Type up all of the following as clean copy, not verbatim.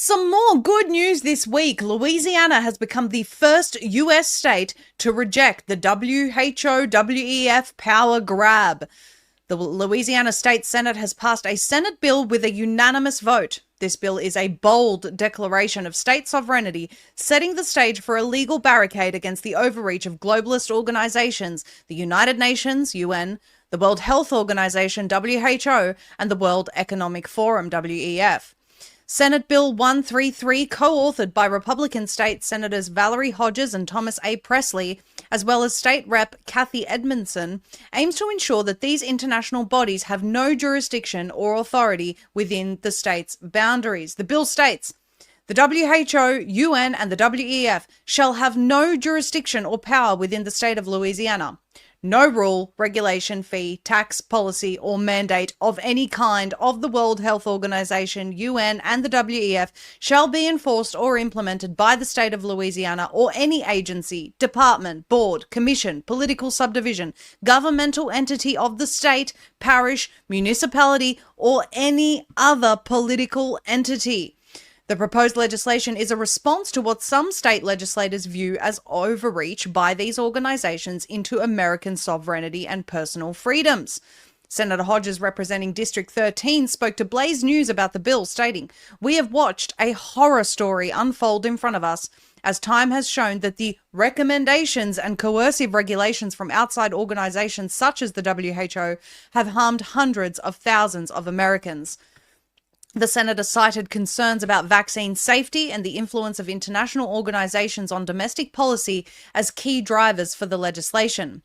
Some more good news this week. Louisiana has become the first US state to reject the WHO-WEF power grab. The Louisiana State Senate has passed a Senate bill with a unanimous vote. This bill is a bold declaration of state sovereignty, setting the stage for a legal barricade against the overreach of globalist organizations, the United Nations, UN, the World Health Organization, WHO, and the World Economic Forum, WEF. Senate Bill 133, co-authored by Republican State Senators Valerie Hodges and Thomas A. Presley, as well as State Rep. Kathy Edmondson, aims to ensure that these international bodies have no jurisdiction or authority within the state's boundaries. The bill states, the WHO, UN, and the WEF shall have no jurisdiction or power within the state of Louisiana. No rule, regulation, fee, tax, policy, or mandate of any kind of the World Health Organization, UN, and the WEF shall be enforced or implemented by the state of Louisiana or any agency, department, board, commission, political subdivision, governmental entity of the state, parish, municipality, or any other political entity. The proposed legislation is a response to what some state legislators view as overreach by these organizations into American sovereignty and personal freedoms. Senator Hodges, representing District 13, spoke to Blaze News about the bill, stating, "We have watched a horror story unfold in front of us, as time has shown that the recommendations and coercive regulations from outside organizations such as the WHO have harmed hundreds of thousands of Americans." The senator cited concerns about vaccine safety and the influence of international organizations on domestic policy as key drivers for the legislation.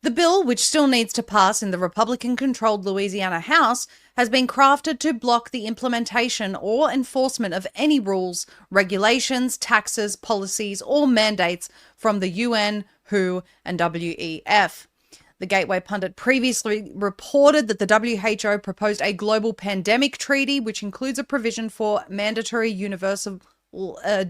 The bill, which still needs to pass in the Republican-controlled Louisiana House, has been crafted to block the implementation or enforcement of any rules, regulations, taxes, policies, or mandates from the UN, WHO, and WEF. The Gateway Pundit previously reported that the WHO proposed a global pandemic treaty, which includes a provision for mandatory universal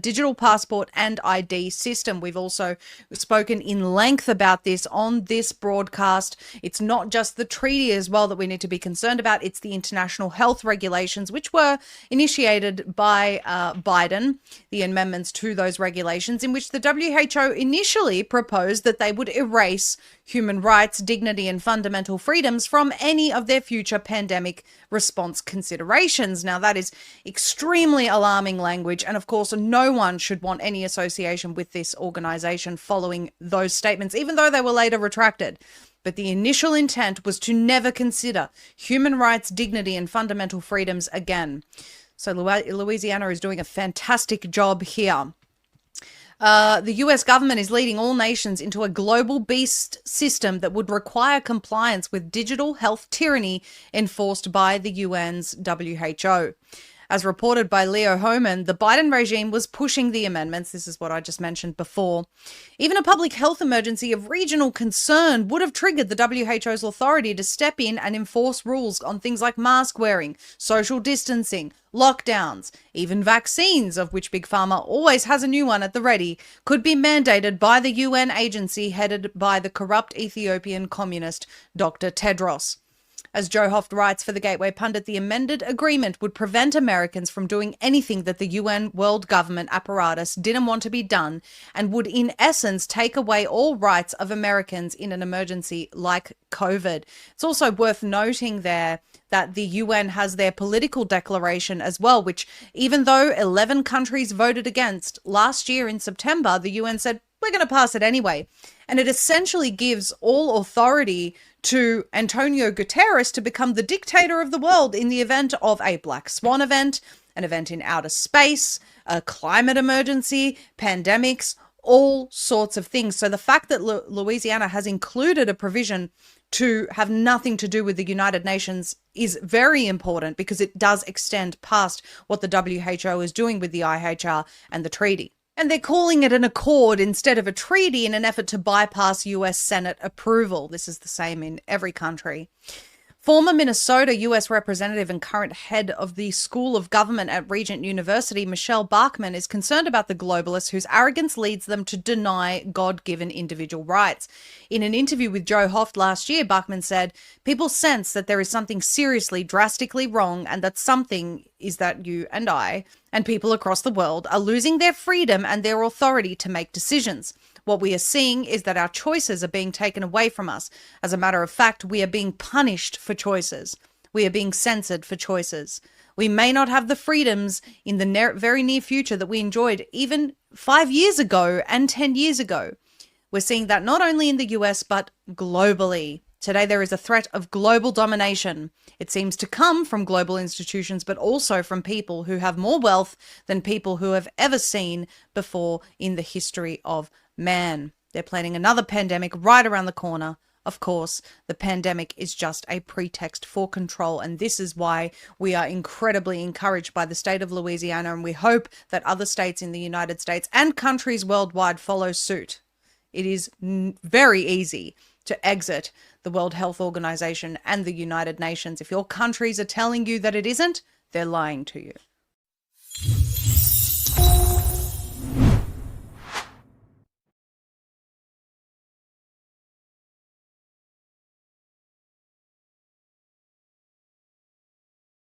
digital passport and ID system. We've also spoken in length about this on this broadcast. It's not just the treaty as well that we need to be concerned about. It's the international health regulations, which were initiated by Biden, the amendments to those regulations, in which the WHO initially proposed that they would erase human rights, dignity, and fundamental freedoms from any of their future pandemic response considerations. Now, that is extremely alarming language, and of course, no one should want any association with this organization following those statements, even though they were later retracted. But the initial intent was to never consider human rights, dignity, and fundamental freedoms again. So Louisiana is doing a fantastic job here. The US government is leading all nations into a global beast system that would require compliance with digital health tyranny enforced by the UN's WHO. As reported by Leo Hohmann, the Biden regime was pushing the amendments. This is what I just mentioned before. Even a public health emergency of regional concern would have triggered the WHO's authority to step in and enforce rules on things like mask wearing, social distancing, lockdowns, even vaccines, of which Big Pharma always has a new one at the ready, could be mandated by the UN agency headed by the corrupt Ethiopian communist Dr. Tedros. As Joe Hoft writes for the Gateway Pundit, the amended agreement would prevent Americans from doing anything that the UN world government apparatus didn't want to be done, and would in essence take away all rights of Americans in an emergency like COVID. It's also worth noting there that the UN has their political declaration as well, which even though 11 countries voted against, last year in September, the UN said, we're going to pass it anyway. And it essentially gives all authority to Antonio Guterres to become the dictator of the world in the event of a black swan event, an event in outer space, a climate emergency, pandemics, all sorts of things. So the fact that Louisiana has included a provision to have nothing to do with the United Nations is very important, because it does extend past what the WHO is doing with the IHR and the treaty. And they're calling it an accord instead of a treaty in an effort to bypass US Senate approval. This is the same in every country. Former Minnesota U.S. Representative and current head of the School of Government at Regent University, Michelle Bachmann, is concerned about the globalists whose arrogance leads them to deny God-given individual rights. In an interview with Joe Hoft last year, Bachmann said, "People sense that there is something seriously, drastically wrong, and that something is that you and I, and people across the world, are losing their freedom and their authority to make decisions. What we are seeing is that our choices are being taken away from us. As a matter of fact, we are being punished for choices. We are being censored for choices. We may not have the freedoms in the very near future that we enjoyed even 5 years ago and 10 years ago. We're seeing that not only in the US, but globally. Today, there is a threat of global domination. It seems to come from global institutions, but also from people who have more wealth than people who have ever seen before in the history of man. They're planning another pandemic right around the corner. Of course, the pandemic is just a pretext for control, and this is why we are incredibly encouraged by the state of Louisiana, and we hope that other states in the United States and countries worldwide follow suit. It is very easy to exit the World Health Organization and the United Nations. If your countries are telling you that it isn't, they're lying to you.